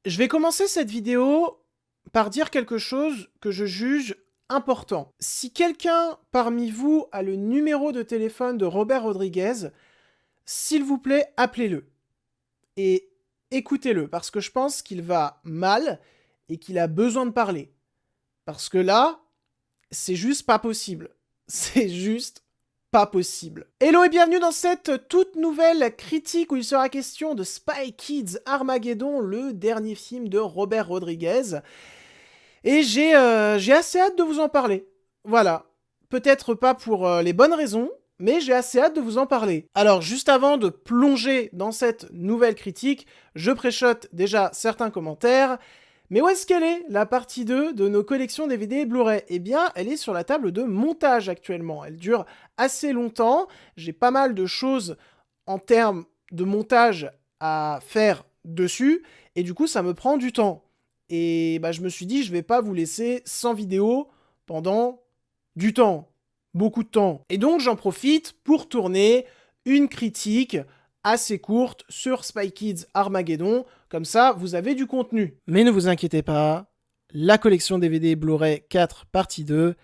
Je vais commencer cette vidéo par dire quelque chose que je juge important. Si quelqu'un parmi vous a le numéro de téléphone de Robert Rodriguez, s'il vous plaît, appelez-le. Et écoutez-le, parce que je pense qu'il va mal et qu'il a besoin de parler. Parce que là, c'est juste pas possible. C'est juste pas possible. Hello et bienvenue dans cette toute nouvelle critique où il sera question de Spy Kids Armageddon, le dernier film de Robert Rodriguez. Et j'ai assez hâte de vous en parler. Voilà. Peut-être pas pour les bonnes raisons, mais j'ai assez hâte de vous en parler. Alors, juste avant de plonger dans cette nouvelle critique, je préchote déjà certains commentaires. Mais où est-ce qu'elle est, la partie 2 de nos collections DVD et Blu-ray? Eh bien, elle est sur la table de montage actuellement. Elle dure assez longtemps. J'ai pas mal de choses en termes de montage à faire dessus. Et du coup, ça me prend du temps. Et bah, je me suis dit, je vais pas vous laisser sans vidéo pendant du temps. Beaucoup de temps. Et donc, j'en profite pour tourner une critique assez courte sur Spy Kids Armageddon. Comme ça, vous avez du contenu. Mais ne vous inquiétez pas, la collection DVD Blu-ray 4 partie 2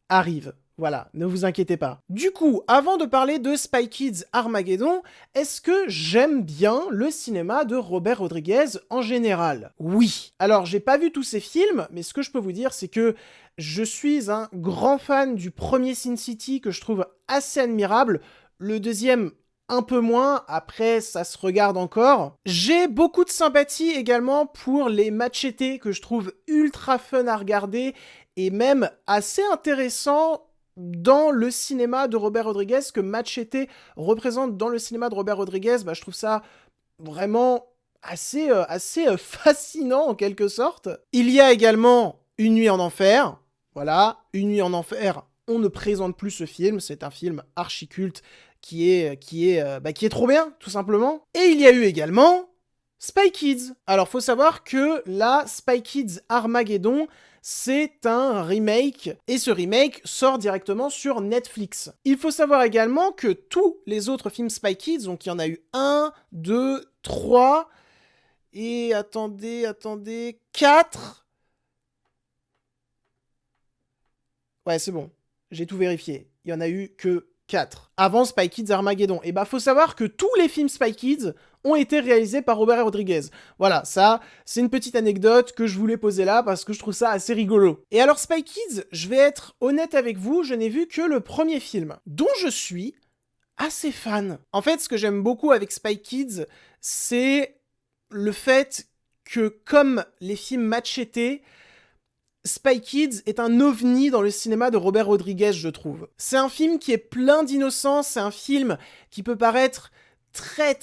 arrive. Voilà, ne vous inquiétez pas. Du coup, avant de parler de Spy Kids Armageddon, est-ce que j'aime bien le cinéma de Robert Rodriguez en général? Oui. Alors, j'ai pas vu tous ses films, mais ce que je peux vous dire, c'est que je suis un grand fan du premier Sin City que je trouve assez admirable. Le deuxième, un peu moins, après ça se regarde encore. J'ai beaucoup de sympathie également pour les Machete que je trouve ultra fun à regarder et même assez intéressant dans le cinéma de Robert Rodriguez, que Machete représente dans le cinéma de Robert Rodriguez. Bah, je trouve ça vraiment assez fascinant en quelque sorte. Il y a également Une nuit en enfer. Voilà, Une nuit en enfer. On ne présente plus ce film, c'est un film archi-culte qui est trop bien, tout simplement. Et il y a eu également Spy Kids. Alors, faut savoir que la Spy Kids Armageddon, c'est un remake, et ce remake sort directement sur Netflix. Il faut savoir également que tous les autres films Spy Kids, donc il y en a eu 1, 2, 3, et attendez, 4. Ouais, c'est bon, j'ai tout vérifié. Il y en a eu que 4. Avant Spy Kids Armageddon. Et bah, faut savoir que tous les films Spy Kids ont été réalisés par Robert Rodriguez. Voilà, ça, c'est une petite anecdote que je voulais poser là parce que je trouve ça assez rigolo. Et alors, Spy Kids, je vais être honnête avec vous, je n'ai vu que le premier film, dont je suis assez fan. En fait, ce que j'aime beaucoup avec Spy Kids, c'est le fait que, comme les films Machete, Spy Kids est un ovni dans le cinéma de Robert Rodriguez, je trouve. C'est un film qui est plein d'innocence, c'est un film qui peut paraître très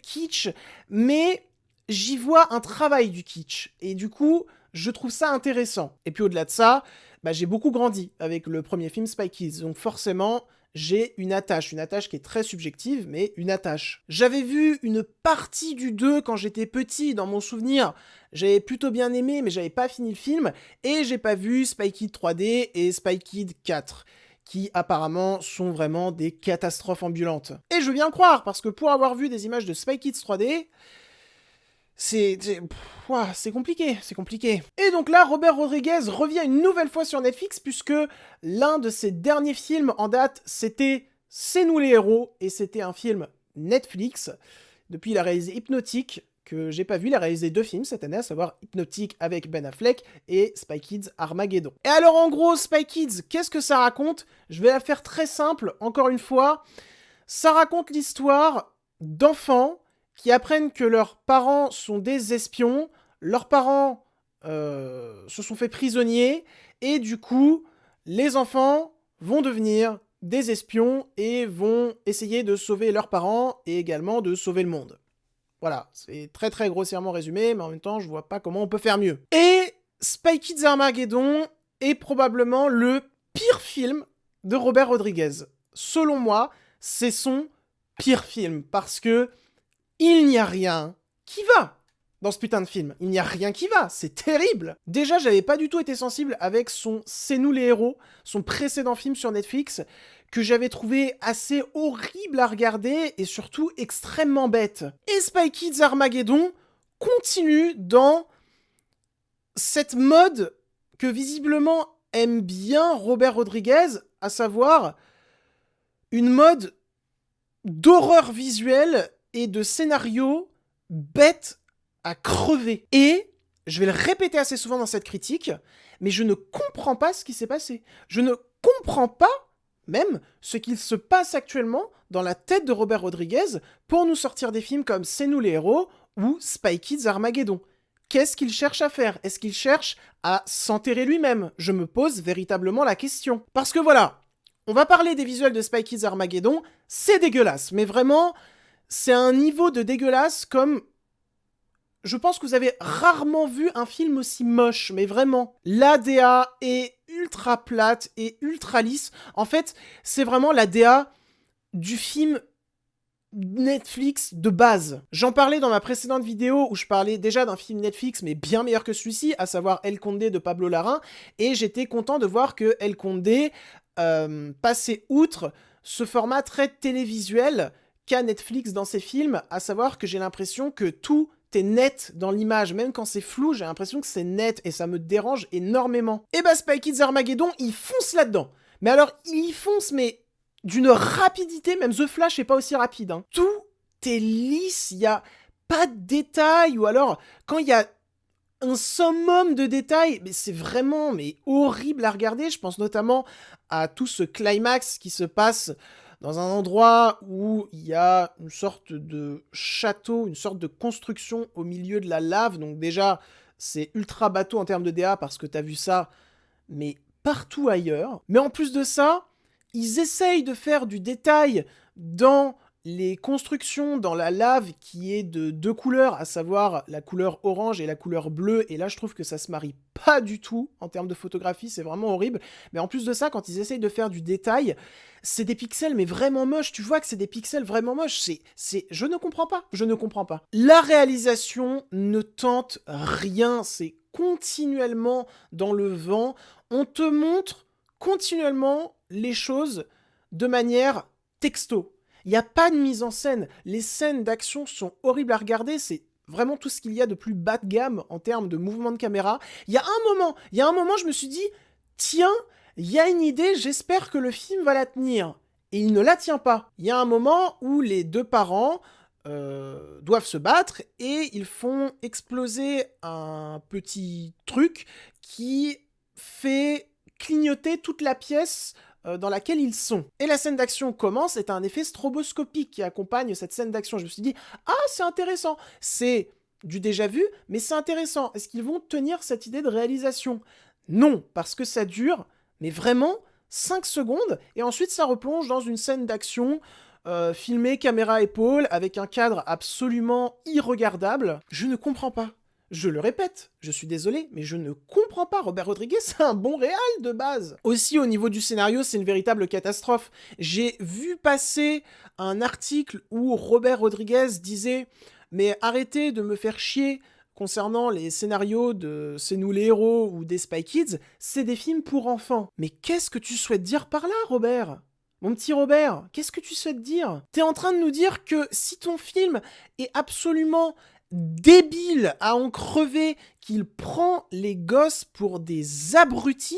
kitsch, mais j'y vois un travail du kitsch. Et du coup, je trouve ça intéressant. Et puis au-delà de ça, bah, j'ai beaucoup grandi avec le premier film Spy Kids, donc forcément, j'ai une attache qui est très subjective, mais une attache. J'avais vu une partie du 2 quand j'étais petit, dans mon souvenir. J'avais plutôt bien aimé, mais j'avais pas fini le film, et j'ai pas vu Spy Kids 3D et Spy Kids 4, qui apparemment sont vraiment des catastrophes ambulantes. Et je veux bien le croire, parce que pour avoir vu des images de Spy Kids 3D, c'est compliqué, c'est compliqué. Et donc là, Robert Rodriguez revient une nouvelle fois sur Netflix, puisque l'un de ses derniers films en date, c'était C'est nous les héros, et c'était un film Netflix. Depuis, il a réalisé Hypnotique, que j'ai pas vu, il a réalisé 2 films cette année, à savoir Hypnotique avec Ben Affleck et Spy Kids Armageddon. Et alors en gros, Spy Kids, qu'est-ce que ça raconte? Je vais la faire très simple, encore une fois. Ça raconte l'histoire d'enfants qui apprennent que leurs parents sont des espions, leurs parents se sont fait prisonniers, et du coup, les enfants vont devenir des espions et vont essayer de sauver leurs parents et également de sauver le monde. Voilà, c'est très grossièrement résumé, mais en même temps, je vois pas comment on peut faire mieux. Et Spy Kids Armageddon est probablement le pire film de Robert Rodriguez. Selon moi, c'est son pire film, parce que il n'y a rien qui va dans ce putain de film. Il n'y a rien qui va, c'est terrible. Déjà, j'avais pas du tout été sensible avec son C'est nous les héros, son précédent film sur Netflix, que j'avais trouvé assez horrible à regarder et surtout extrêmement bête. Et Spy Kids Armageddon continue dans cette mode que visiblement aime bien Robert Rodriguez, à savoir une mode d'horreur visuelle et de scénario bête à crever. Et je vais le répéter assez souvent dans cette critique, mais je ne comprends pas ce qui s'est passé. Je ne comprends pas même ce qu'il se passe actuellement dans la tête de Robert Rodriguez pour nous sortir des films comme C'est nous les héros ou Spy Kids Armageddon. Qu'est-ce qu'il cherche à faire? Est-ce qu'il cherche à s'enterrer lui-même? Je me pose véritablement la question. Parce que voilà, on va parler des visuels de Spy Kids Armageddon, c'est dégueulasse, mais vraiment, c'est un niveau de dégueulasse comme... Je pense que vous avez rarement vu un film aussi moche, mais vraiment. L'ADA est ultra plate et ultra lisse. En fait, c'est vraiment l'ADA du film Netflix de base. J'en parlais dans ma précédente vidéo où je parlais déjà d'un film Netflix mais bien meilleur que celui-ci, à savoir El Condé de Pablo Larraín, et j'étais content de voir que El Condé passait outre ce format très télévisuel qu'a Netflix dans ses films, à savoir que j'ai l'impression que tout est net dans l'image, même quand c'est flou, j'ai l'impression que c'est net et ça me dérange énormément. Et bah Spy Kids Armageddon, il fonce là-dedans. Mais alors, il y fonce, mais d'une rapidité, même The Flash est pas aussi rapide. Hein. Tout est lisse, il y a pas de détails, ou alors, quand il y a un summum de détails, mais c'est vraiment horrible à regarder. Je pense notamment à tout ce climax qui se passe dans un endroit où il y a une sorte de château, une sorte de construction au milieu de la lave. Donc déjà, c'est ultra bateau en termes de DA parce que t'as vu ça, mais partout ailleurs. Mais en plus de ça, ils essayent de faire du détail dans les constructions, dans la lave qui est de deux couleurs, à savoir la couleur orange et la couleur bleue, et là je trouve que ça se marie pas du tout en termes de photographie, c'est vraiment horrible. Mais en plus de ça, quand ils essayent de faire du détail, c'est des pixels mais vraiment moches, tu vois que c'est des pixels vraiment moches, je ne comprends pas. La réalisation ne tente rien, c'est continuellement dans le vent, on te montre continuellement les choses de manière texto. Il n'y a pas de mise en scène. Les scènes d'action sont horribles à regarder. C'est vraiment tout ce qu'il y a de plus bas de gamme en termes de mouvement de caméra. Il y a un moment, je me suis dit, tiens, il y a une idée, j'espère que le film va la tenir. Et il ne la tient pas. Il y a un moment où les deux parents doivent se battre et ils font exploser un petit truc qui fait clignoter toute la pièce dans laquelle ils sont. Et la scène d'action commence, et t'as un effet stroboscopique qui accompagne cette scène d'action. Je me suis dit, ah, c'est intéressant. C'est du déjà vu, mais c'est intéressant. Est-ce qu'ils vont tenir cette idée de réalisation? Non, parce que ça dure, mais vraiment 5 secondes, et ensuite ça replonge dans une scène d'action filmée caméra épaule, avec un cadre absolument irregardable. Je ne comprends pas. Je le répète, je suis désolé, mais je ne comprends pas. Robert Rodriguez, c'est un bon réal de base. Aussi, au niveau du scénario, c'est une véritable catastrophe. J'ai vu passer un article où Robert Rodriguez disait « Mais arrêtez de me faire chier concernant les scénarios de C'est nous les héros ou des Spy Kids, c'est des films pour enfants. » Mais qu'est-ce que tu souhaites dire par là, Robert ? Mon petit Robert, qu'est-ce que tu souhaites dire ? T'es en train de nous dire que si ton film est absolument débile à en crever, qu'il prend les gosses pour des abrutis,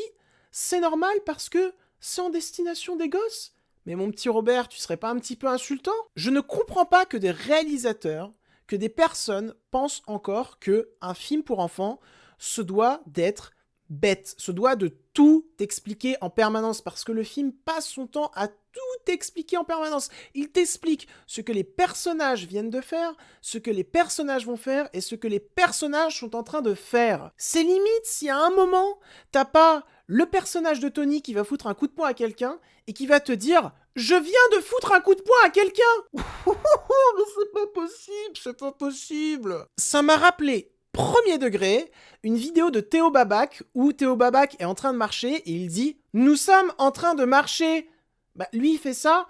c'est normal parce que c'est en destination des gosses. Mais mon petit Robert, tu serais pas un petit peu insultant ? Je ne comprends pas que des réalisateurs, que des personnes pensent encore que un film pour enfants se doit d'être bête, se doit de tout expliquer en permanence, parce que le film passe son temps à tout expliquer en permanence. Il t'explique ce que les personnages viennent de faire, ce que les personnages vont faire, et ce que les personnages sont en train de faire. C'est limite si à un moment, t'as pas le personnage de Tony qui va foutre un coup de poing à quelqu'un, et qui va te dire « Je viens de foutre un coup de poing à quelqu'un !» Mais c'est pas possible. Ça m'a rappelé premier degré, une vidéo de Théo Babac où Théo Babac est en train de marcher et il dit « Nous sommes en train de marcher !» Bah, lui, il fait ça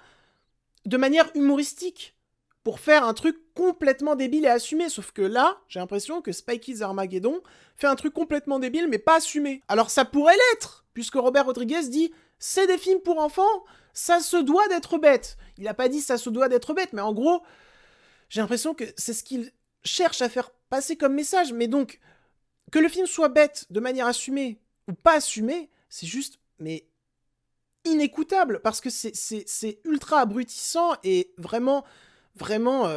de manière humoristique pour faire un truc complètement débile et assumé. Sauf que là, j'ai l'impression que Spy Kids Armageddon fait un truc complètement débile mais pas assumé. Alors ça pourrait l'être, puisque Robert Rodriguez dit « C'est des films pour enfants, ça se doit d'être bête !» Il a pas dit « ça se doit d'être bête », mais en gros, j'ai l'impression que c'est ce qu'il cherche à faire passer comme message. Mais donc, que le film soit bête de manière assumée ou pas assumée, c'est juste, mais inécoutable, parce que c'est ultra abrutissant et vraiment, vraiment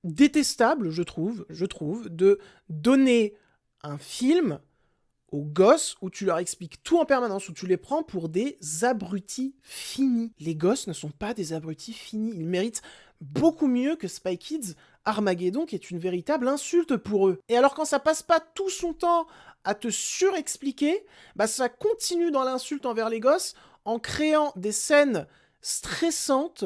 détestable, je trouve, de donner un film aux gosses où tu leur expliques tout en permanence, où tu les prends pour des abrutis finis. Les gosses ne sont pas des abrutis finis, ils méritent beaucoup mieux que Spy Kids Armageddon, qui est une véritable insulte pour eux. Et alors quand ça passe pas tout son temps à te surexpliquer, bah ça continue dans l'insulte envers les gosses en créant des scènes stressantes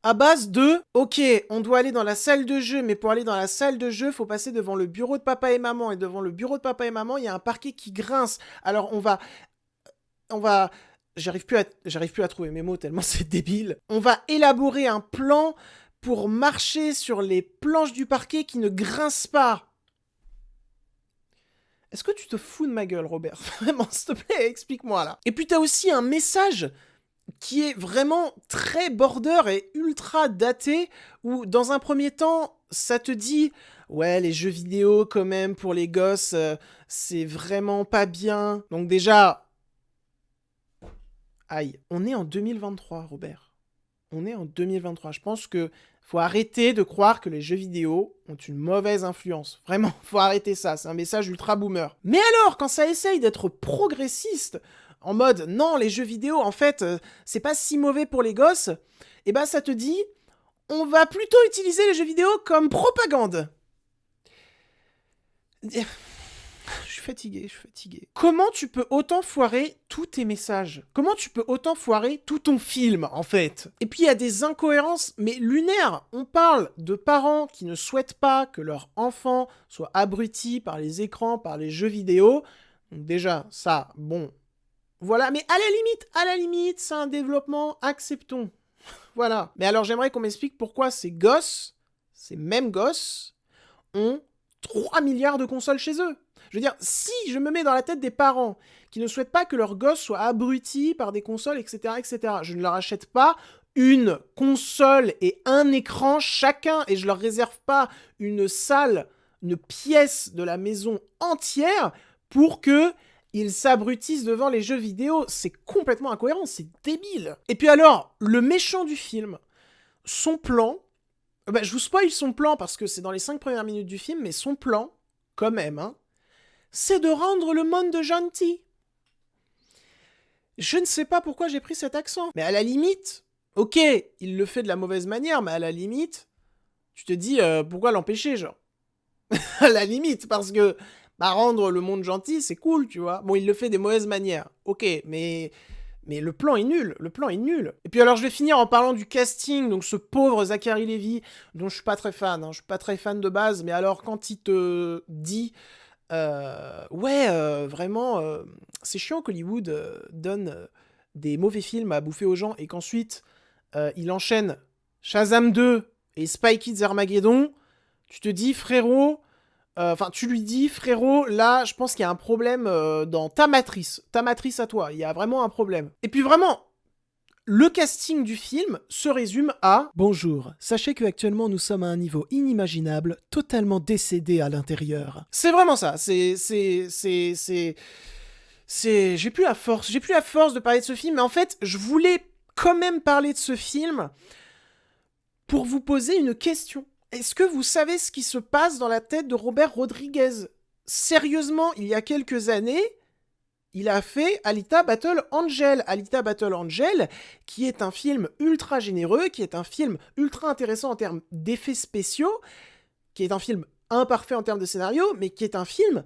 à base de « Ok, on doit aller dans la salle de jeu, mais pour aller dans la salle de jeu, faut passer devant le bureau de papa et maman, et devant le bureau de papa et maman, il y a un parquet qui grince. Alors on va... J'arrive plus à trouver mes mots tellement c'est débile. On va élaborer un plan pour marcher sur les planches du parquet qui ne grincent pas. » Est-ce que tu te fous de ma gueule, Robert? Vraiment, s'il te plaît, explique-moi là. Et puis t'as aussi un message qui est vraiment très border et ultra daté, où dans un premier temps, ça te dit « Ouais, les jeux vidéo quand même pour les gosses, c'est vraiment pas bien. » Donc déjà, aïe, on est en 2023, Robert. On est en 2023. Je pense que faut arrêter de croire que les jeux vidéo ont une mauvaise influence. Vraiment, faut arrêter ça. C'est un message ultra boomer. Mais alors, quand ça essaye d'être progressiste, en mode, non, les jeux vidéo, en fait, c'est pas si mauvais pour les gosses, et ben ça te dit, on va plutôt utiliser les jeux vidéo comme propagande. Je suis fatigué. Comment tu peux autant foirer tous tes messages? Comment tu peux autant foirer tout ton film, en fait? Et puis, il y a des incohérences, mais lunaires. On parle de parents qui ne souhaitent pas que leur enfant soit abruti par les écrans, par les jeux vidéo. Donc déjà, ça, bon... Voilà, mais à la limite, c'est un développement, acceptons. Voilà. Mais alors, j'aimerais qu'on m'explique pourquoi ces mêmes gosses, ont 3 milliards de consoles chez eux. Je veux dire, si je me mets dans la tête des parents qui ne souhaitent pas que leur gosse soit abruti par des consoles, etc., je ne leur achète pas une console et un écran chacun, et je leur réserve pas une salle, une pièce de la maison entière pour que ils s'abrutissent devant les jeux vidéo. C'est complètement incohérent, c'est débile. Et puis alors, le méchant du film, son plan... Bah, je vous spoil son plan parce que c'est dans les 5 premières minutes du film, mais son plan, quand même, hein, c'est de rendre le monde gentil. Je ne sais pas pourquoi j'ai pris cet accent. Mais à la limite, ok, il le fait de la mauvaise manière, mais à la limite, tu te dis, pourquoi l'empêcher, genre? À la limite, parce que... Bah, rendre le monde gentil, c'est cool, tu vois. Bon, il le fait des mauvaises manières. Ok, mais le plan est nul. Et puis alors, je vais finir en parlant du casting. Donc, ce pauvre Zachary Levi, dont je suis pas très fan. Hein. Je suis pas très fan de base. Mais alors, quand il te dit... vraiment, c'est chiant qu'Hollywood donne des mauvais films à bouffer aux gens et qu'ensuite, il enchaîne Shazam 2 et Spy Kids Armageddon. Tu te dis, frérot... tu lui dis, frérot, là, je pense qu'il y a un problème dans ta matrice à toi, il y a vraiment un problème. Et puis vraiment, le casting du film se résume à « Bonjour, sachez qu'actuellement nous sommes à un niveau inimaginable, totalement décédé à l'intérieur. » C'est vraiment ça, j'ai plus la force de parler de ce film, mais en fait, je voulais quand même parler de ce film pour vous poser une question. Est-ce que vous savez ce qui se passe dans la tête de Robert Rodriguez? Sérieusement, il y a quelques années, il a fait Alita Battle Angel. Alita Battle Angel, qui est un film ultra généreux, qui est un film ultra intéressant en termes d'effets spéciaux, qui est un film imparfait en termes de scénario, mais qui est un film...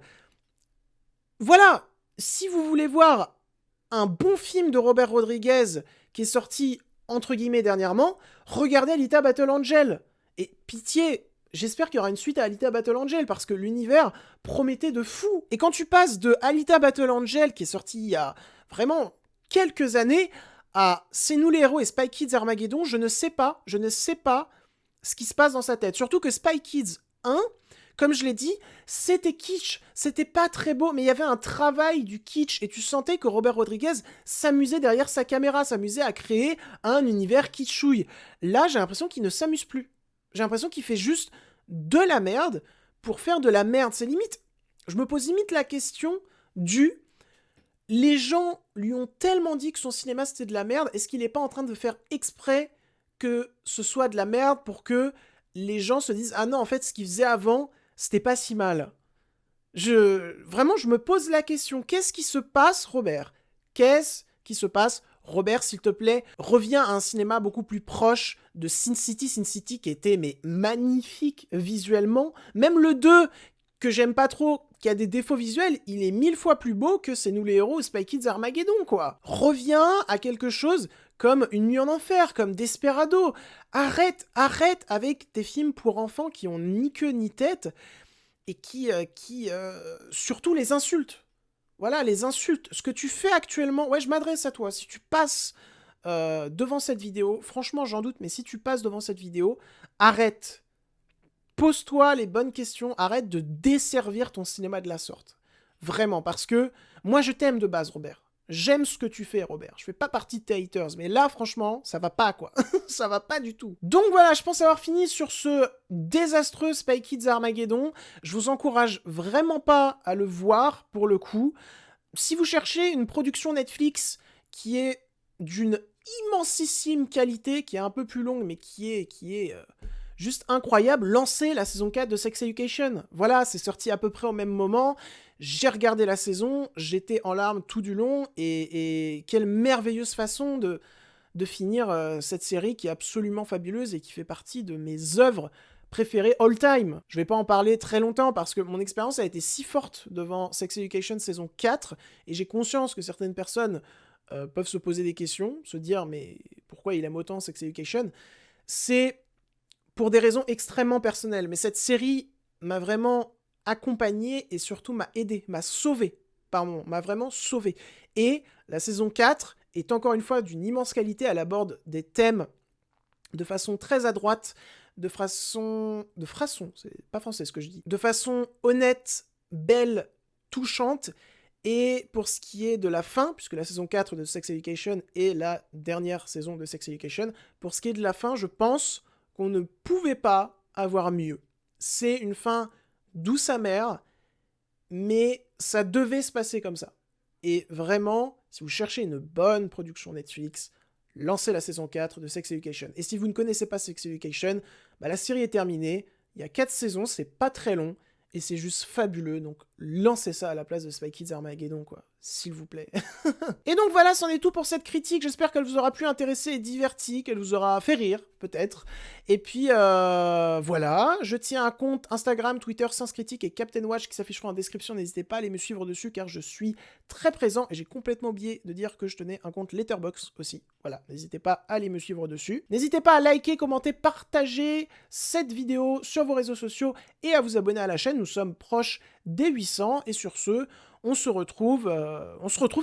Voilà, si vous voulez voir un bon film de Robert Rodriguez qui est sorti, entre guillemets, dernièrement, regardez Alita Battle Angel. Et pitié, j'espère qu'il y aura une suite à Alita Battle Angel, parce que l'univers promettait de fou. Et quand tu passes de Alita Battle Angel, qui est sorti il y a vraiment quelques années, à C'est nous les héros et Spy Kids Armageddon, je ne sais pas ce qui se passe dans sa tête. Surtout que Spy Kids 1, comme je l'ai dit, c'était kitsch, c'était pas très beau, mais il y avait un travail du kitsch, et tu sentais que Robert Rodriguez s'amusait derrière sa caméra, s'amusait à créer un univers kitschouille. Là, j'ai l'impression qu'il ne s'amuse plus. J'ai l'impression qu'il fait juste de la merde pour faire de la merde. C'est limite, je me pose limite la question les gens lui ont tellement dit que son cinéma c'était de la merde, est-ce qu'il est pas en train de faire exprès que ce soit de la merde pour que les gens se disent « Ah non, en fait, ce qu'il faisait avant, c'était pas si mal. » Vraiment, je me pose la question. Qu'est-ce qui se passe, Robert ? Qu'est-ce qui se passe ? Robert, s'il te plaît, reviens à un cinéma beaucoup plus proche de Sin City. Sin City qui était magnifique visuellement. Même le 2, que j'aime pas trop, qui a des défauts visuels, il est 1000 fois plus beau que C'est nous les héros ou Spy Kids Armageddon, quoi. Reviens à quelque chose comme Une nuit en enfer, comme Desperado. Arrête avec tes films pour enfants qui ont ni queue ni tête et qui surtout les insultent. Voilà, les insultes. Ce que tu fais actuellement, ouais, je m'adresse à toi. Si tu passes devant cette vidéo, franchement, j'en doute, mais si tu passes devant cette vidéo, arrête. Pose-toi les bonnes questions, arrête de desservir ton cinéma de la sorte. Vraiment, parce que moi, je t'aime de base, Robert. J'aime ce que tu fais, Robert. Je fais pas partie de tes haters, mais là, franchement, ça va pas, quoi. Ça va pas du tout. Donc voilà, je pense avoir fini sur ce désastreux Spy Kids Armageddon. Je vous encourage vraiment pas à le voir, pour le coup. Si vous cherchez une production Netflix qui est d'une immensissime qualité, qui est un peu plus longue, mais qui est juste incroyable, lancez la saison 4 de Sex Education. Voilà, c'est sorti à peu près au même moment. J'ai regardé la saison, j'étais en larmes tout du long, et quelle merveilleuse façon de finir cette série qui est absolument fabuleuse et qui fait partie de mes œuvres préférées all time. Je vais pas en parler très longtemps parce que mon expérience a été si forte devant Sex Education saison 4, et j'ai conscience que certaines personnes peuvent se poser des questions, se dire mais pourquoi il aime autant Sex Education ? C'est pour des raisons extrêmement personnelles, mais cette série m'a vraiment accompagné et surtout m'a aidé, m'a sauvé, m'a vraiment sauvé. Et la saison 4 est encore une fois d'une immense qualité, elle aborde des thèmes de façon très adroite, de façon, c'est pas français ce que je dis, de façon honnête, belle, touchante. Et pour ce qui est de la fin, puisque la saison 4 de Sex Education est la dernière saison de Sex Education, pour ce qui est de la fin, je pense qu'on ne pouvait pas avoir mieux. C'est une fin douce amère, mais ça devait se passer comme ça. Et vraiment, si vous cherchez une bonne production Netflix, lancez la saison 4 de Sex Education. Et si vous ne connaissez pas Sex Education, la série est terminée, il y a 4 saisons, c'est pas très long, et c'est juste fabuleux, donc lancez ça à la place de Spy Kids Armageddon, quoi. S'il vous plaît. Et donc voilà, c'en est tout pour cette critique. J'espère qu'elle vous aura plu, intéressé et diverti, qu'elle vous aura fait rire, peut-être. Et puis, voilà. Je tiens un compte Instagram, Twitter, Sens Critique et Captain Watch qui s'afficheront en description. N'hésitez pas à aller me suivre dessus, car je suis très présent. Et j'ai complètement oublié de dire que je tenais un compte Letterboxd aussi. Voilà, n'hésitez pas à aller me suivre dessus. N'hésitez pas à liker, commenter, partager cette vidéo sur vos réseaux sociaux et à vous abonner à la chaîne. Nous sommes proches des 800. Et sur ce, on se retrouve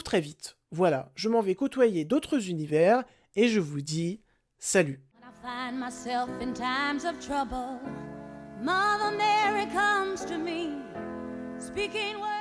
très vite. Voilà, je m'en vais côtoyer d'autres univers et je vous dis salut. When I find myself in times of trouble, Mother Mary comes to me, speaking words